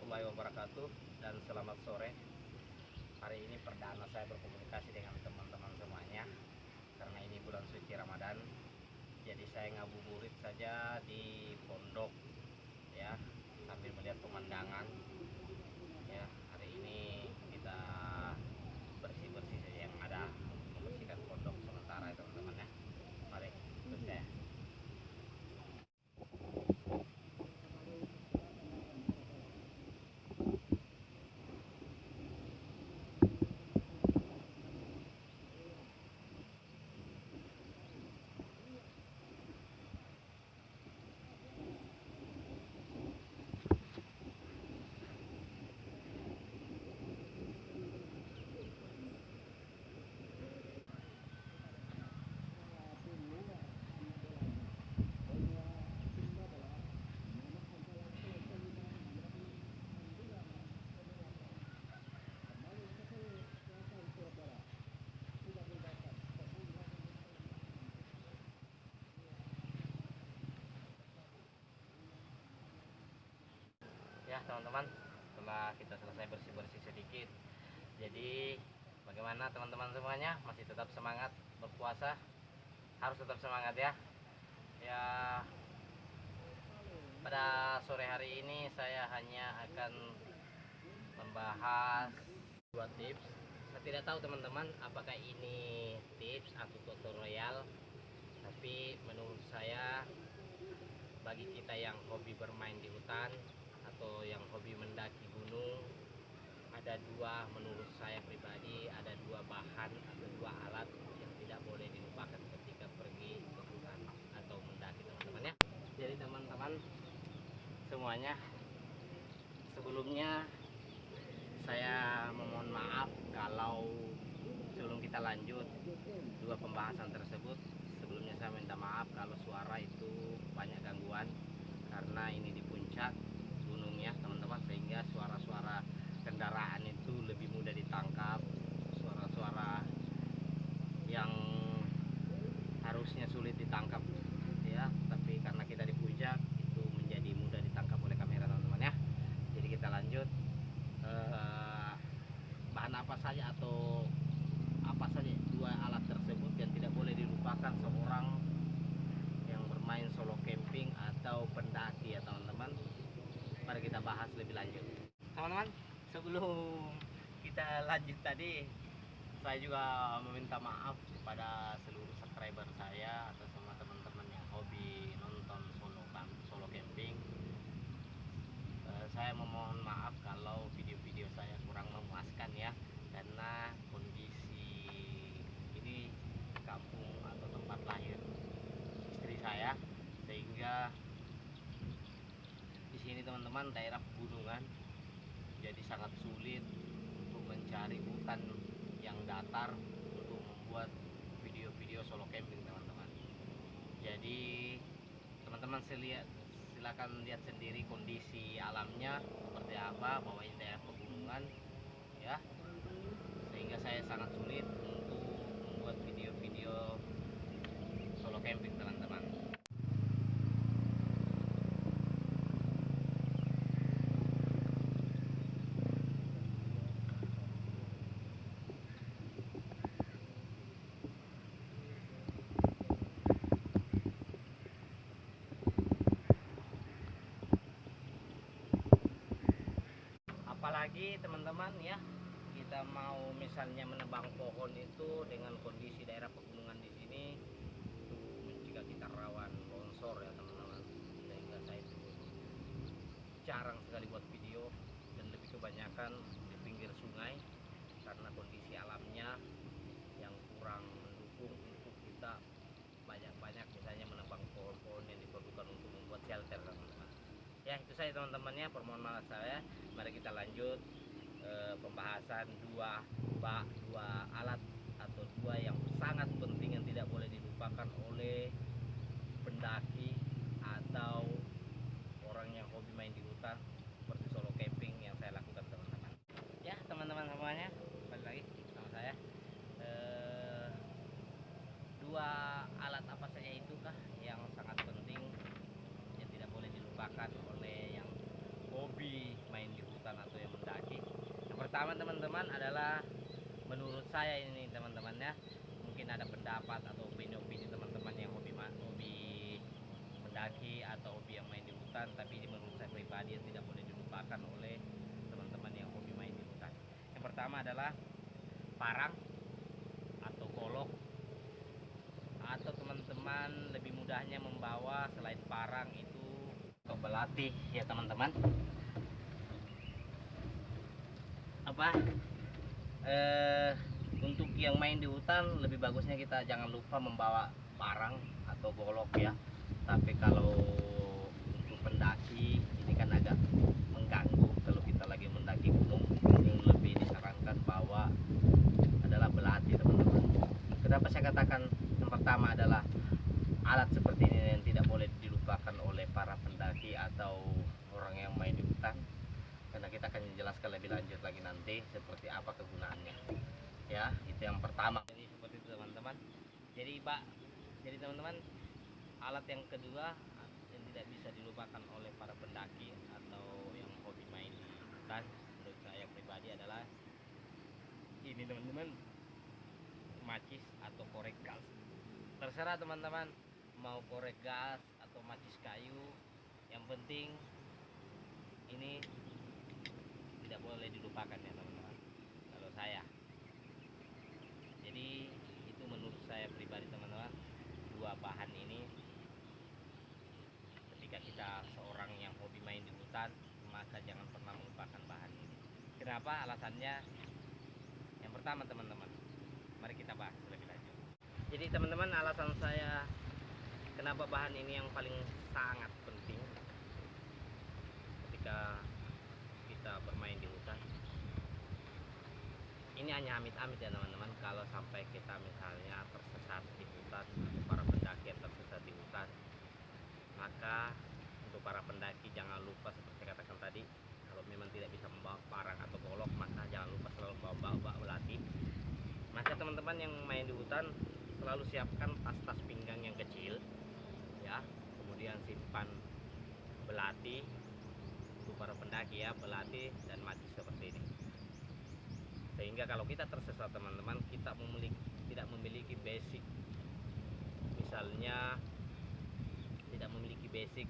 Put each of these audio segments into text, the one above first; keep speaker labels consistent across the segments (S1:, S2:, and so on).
S1: warahmatullahi wabarakatuh dan selamat sore. Hari ini perdana saya berkomunikasi dengan teman-teman semuanya karena ini bulan suci Ramadan. Jadi saya ngabuburit saja di pondok ya, sambil melihat pemandangan. Ya, hari ini kita bersih-bersih saja yang ada, membersihkan pondok sementara ya teman-teman ya. Mari ikut saya. Ya teman-teman, setelah kita selesai bersih-bersih sedikit, jadi bagaimana teman-teman semuanya, masih tetap semangat berpuasa? Harus tetap semangat ya. Ya, pada sore hari ini saya hanya akan membahas dua tips. Saya tidak tahu teman-teman apakah ini tips atau tutorial, tapi menurut saya bagi kita yang hobi bermain di hutan atau yang hobi mendaki gunung, ada dua, menurut saya pribadi ada dua bahan atau dua alat yang tidak boleh dilupakan ketika pergi ke hutan atau mendaki teman-teman ya. Jadi teman-teman semuanya, sebelumnya saya memohon maaf kalau sebelum kita lanjut dua pembahasan tersebut, sebelumnya saya minta maaf kalau suara itu banyak gangguan karena ini di puncak gunungnya teman-teman, sehingga suara-suara kendaraan itu lebih mudah ditangkap, suara-suara yang harusnya sulit ditangkap ya, tapi karena kita di puncak itu menjadi mudah ditangkap oleh kamera teman-teman ya. Jadi kita lanjut, bahan apa saja atau apa saja dua alat tersebut yang tidak boleh dilupakan seorang yang bermain solo camping atau pendaki ya teman-teman. Mari kita bahas lebih lanjut teman-teman. Sebelum kita lanjut tadi, saya juga meminta maaf kepada seluruh subscriber saya atau semua teman-teman yang hobi nonton solo camping. Saya memohon maaf kalau video-video saya kurang memuaskan ya, karena kondisi ini kampung atau tempat lahir istri saya, sehingga di sini teman-teman daerah pegunungan, jadi sangat sulit untuk mencari hutan yang datar untuk membuat video-video solo camping teman-teman. Jadi teman-teman silakan lihat sendiri kondisi alamnya seperti apa, bahwa ini daerah pegunungan ya, sehingga saya sangat sulit untuk membuat video-video solo camping teman-teman. Apalagi teman-teman ya, kita mau misalnya menebang pohon itu dengan kondisi daerah pegunungan di sini itu mencegah kita rawan longsor ya teman-teman, sehingga saya itu jarang sekali buat video dan lebih kebanyakan di pinggir sungai karena kondisi alamnya yang kurang mendukung untuk kita banyak-banyak misalnya menebang pohon-pohon yang diperlukan untuk membuat shelter teman-teman. Ya itu saya teman-temannya, permohonan maaf saya. Mari kita lanjut pembahasan dua alat atau dua yang sangat penting yang tidak boleh dilupakan oleh pendaki atau orang yang hobi main di hutan seperti solo camping yang saya lakukan teman-teman. Ya teman-teman semuanya, balik lagi sama saya. Dua alat apa saja itukah yang sangat penting yang tidak boleh dilupakan oleh yang hobi main di hutan teman-teman adalah menurut saya ini teman-teman ya, mungkin ada pendapat atau opini-opini teman-teman yang hobi mendaki atau hobi yang main di hutan, tapi ini menurut saya pribadi yang tidak boleh dilupakan oleh teman-teman yang hobi main di hutan. Yang pertama adalah parang atau golok, atau teman-teman lebih mudahnya membawa selain parang itu atau belati ya teman-teman. Untuk yang main di hutan lebih bagusnya kita jangan lupa membawa parang atau golok ya. Tapi kalau untuk pendaki ini kan agak mengganggu kalau kita lagi mendaki gunung, yang lebih disarankan bawa adalah belati teman-teman. Kenapa saya katakan yang pertama adalah alat seperti ini yang tidak boleh dilupakan oleh para pendaki atau orang yang main di hutan, karena kita akan menjelaskan lebih lanjut lagi nanti seperti apa kegunaannya ya. Itu yang pertama, jadi seperti itu teman-teman. Jadi teman-teman, alat yang kedua yang tidak bisa dilupakan oleh para pendaki atau yang hobi main di hutan menurut saya pribadi adalah ini teman-teman, macis atau korek gas. Terserah teman-teman mau korek gas atau macis kayu, yang penting ini tidak boleh dilupakan ya teman-teman kalau saya. Jadi itu menurut saya pribadi teman-teman, dua bahan ini ketika kita seorang yang hobi main di hutan, maka jangan pernah melupakan bahan ini. Kenapa? Alasannya yang pertama teman-teman, mari kita bahas lebih lanjut. Jadi teman-teman, alasan saya kenapa bahan ini yang paling sangat penting ketika kita bermain di hutan. Ini hanya amit-amit ya teman-teman, kalau sampai kita misalnya tersesat di hutan, atau para pendaki yang tersesat di hutan, maka untuk para pendaki jangan lupa seperti saya katakan tadi, kalau memang tidak bisa membawa parang atau golok, maka jangan lupa selalu bawa belati. Maka teman-teman yang main di hutan selalu siapkan tas-tas pinggang yang kecil ya, kemudian simpan belati untuk para pendaki ya, belati dan macis seperti ini, sehingga kalau kita tersesat teman-teman, kita tidak memiliki basic, misalnya tidak memiliki basic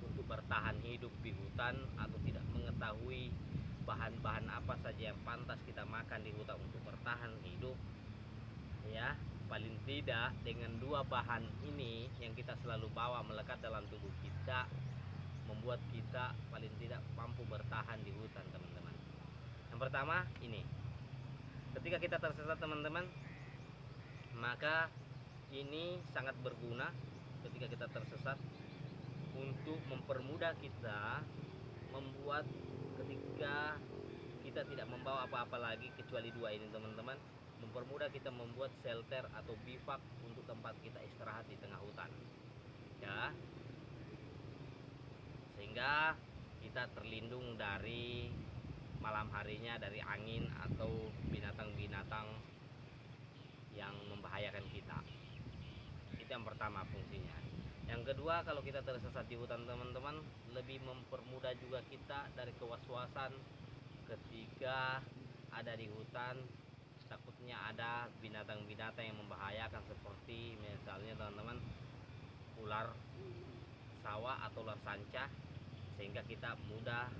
S1: untuk bertahan hidup di hutan, atau tidak mengetahui bahan-bahan apa saja yang pantas kita makan di hutan untuk bertahan hidup ya. Paling tidak dengan dua bahan ini yang kita selalu bawa melekat dalam tubuh kita, membuat kita paling tidak mampu bertahan di hutan teman-teman. Yang pertama ini, ketika kita tersesat teman-teman, maka ini sangat berguna ketika kita tersesat untuk mempermudah kita, membuat ketika kita tidak membawa apa-apa lagi kecuali dua ini teman-teman, mempermudah kita membuat shelter atau bivak untuk tempat kita istirahat di tengah hutan ya, sehingga kita terlindung dari malam harinya dari angin atau binatang-binatang yang membahayakan kita. Itu yang pertama fungsinya. Yang kedua, kalau kita tersesat di hutan teman-teman, lebih mempermudah juga kita dari kewaswasan ketika ada di hutan. Takutnya ada binatang-binatang yang membahayakan, seperti misalnya teman-teman ular sawah atau ular sanca, sehingga kita mudah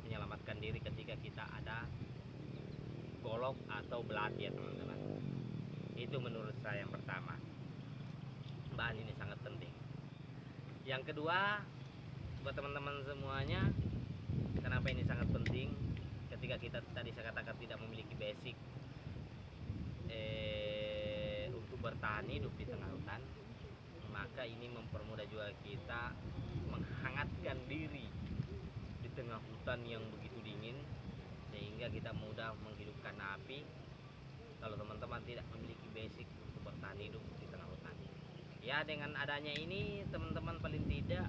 S1: menyelamatkan diri ketika kita ada golok atau belati ya teman-teman. Itu menurut saya yang pertama, bahan ini sangat penting. Yang kedua, buat teman-teman semuanya, kenapa ini sangat penting ketika kita tadi saya katakan tidak memiliki basic untuk bertahan hidup di tengah hutan, maka ini mempermudah juga kita menghangatkan diri di tengah hutan yang begitu dingin, sehingga kita mudah menghidupkan api kalau teman-teman tidak memiliki basic untuk bertahan hidup di tengah hutan ya. Dengan adanya ini teman-teman paling tidak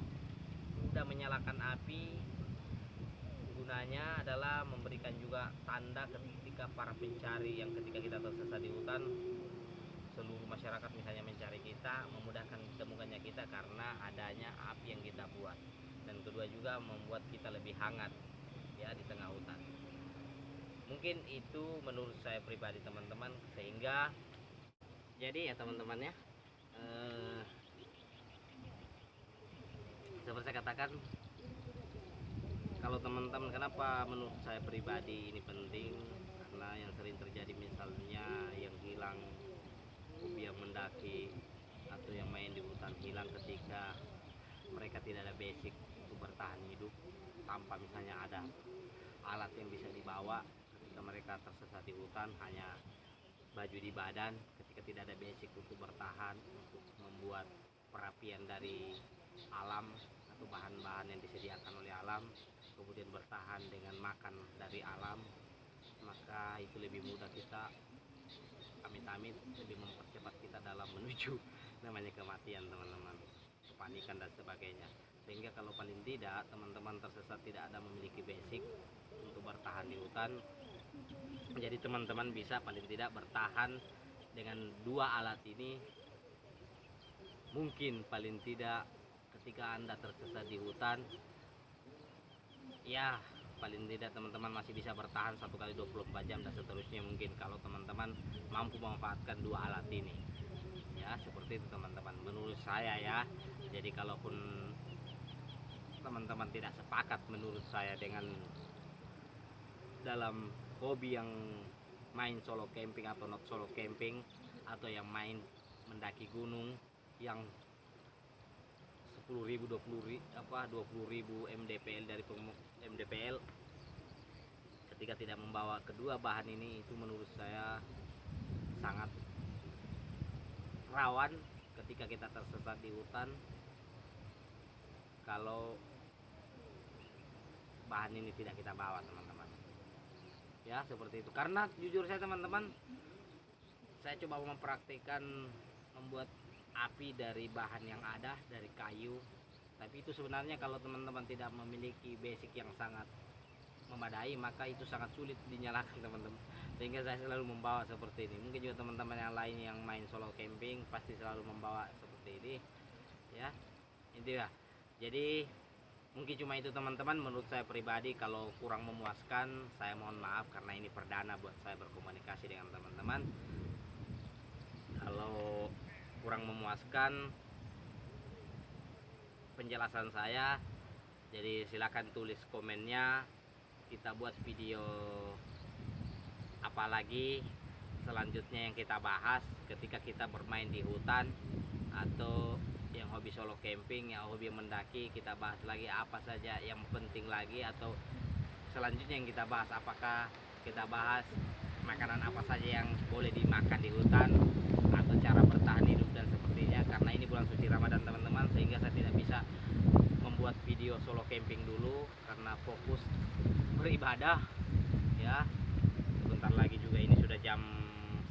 S1: mudah menyalakan api. Gunanya adalah memberikan juga tanda ketika para pencari yang ketika kita tersesat di hutan, seluruh masyarakat misalnya mencari kita, memudahkan ditemukannya kita karena adanya api yang kita buat. Dan kedua juga membuat kita lebih hangat ya di tengah hutan. Mungkin itu menurut saya pribadi teman-teman, sehingga jadi ya teman-teman ya, seperti saya katakan, kalau teman-teman, kenapa menurut saya pribadi ini penting, karena yang sering terjadi misalnya yang hilang hobi yang mendaki atau yang main di hutan hilang ketika mereka tidak ada basic untuk bertahan hidup, tanpa misalnya ada alat yang bisa dibawa ketika mereka tersesat di hutan, hanya baju di badan. Ketika tidak ada basic untuk bertahan, untuk membuat perapian dari alam atau bahan-bahan yang disediakan oleh alam, kemudian bertahan dengan makan dari alam, maka itu lebih mudah kita amit-amit, lebih mempercepat kita dalam menuju namanya kematian teman-teman, kepanikan dan sebagainya. Sehingga kalau paling tidak teman-teman tersesat tidak ada memiliki basic untuk bertahan di hutan, jadi teman-teman bisa paling tidak bertahan dengan dua alat ini. Mungkin paling tidak ketika Anda tersesat di hutan, ya paling tidak teman-teman masih bisa bertahan 1 kali 24 jam dan seterusnya, mungkin kalau teman-teman mampu memanfaatkan dua alat ini. Ya seperti itu teman-teman menurut saya ya. Jadi kalaupun teman-teman tidak sepakat menurut saya dengan dalam hobi yang main solo camping atau not solo camping, atau yang main mendaki gunung yang 10.000 20.000 mdpl dari mdpl, ketika tidak membawa kedua bahan ini, itu menurut saya sangat rawan ketika kita tersesat di hutan kalau bahan ini tidak kita bawa teman-teman. Ya seperti itu, karena jujur saya teman-teman, saya coba mempraktikkan membuat api dari bahan yang ada, dari kayu, tapi itu sebenarnya kalau teman-teman tidak memiliki basic yang sangat memadai, maka itu sangat sulit dinyalakan teman-teman. Sehingga saya selalu membawa seperti ini. Mungkin juga teman-teman yang lain yang main solo camping pasti selalu membawa seperti ini ya. Intinya jadi mungkin cuma itu teman-teman. Menurut saya pribadi kalau kurang memuaskan, saya mohon maaf, karena ini perdana buat saya berkomunikasi dengan teman-teman. Kalau kurang memuaskan penjelasan saya, jadi silakan tulis komennya. Kita buat video apalagi selanjutnya yang kita bahas ketika kita bermain di hutan, atau yang hobi solo camping, yang hobi mendaki, kita bahas lagi apa saja yang penting lagi. Atau selanjutnya yang kita bahas, apakah kita bahas makanan apa saja yang boleh dimakan di hutan, atau cara bertahan hidup dan sepertinya. Karena ini bulan suci Ramadan teman-teman, sehingga saya tidak bisa membuat video solo camping dulu karena fokus beribadah ya. Sebentar lagi juga ini sudah jam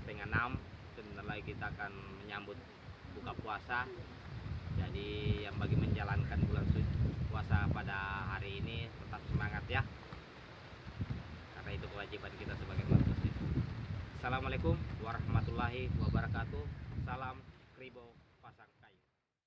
S1: 5:30, sebentar lagi kita akan menyambut buka puasa. Jadi yang bagi menjalankan bulan suci puasa pada hari ini tetap semangat ya, karena itu kewajiban kita sebagai umat muslim. Assalamualaikum warahmatullahi wabarakatuh. Salam Kribo.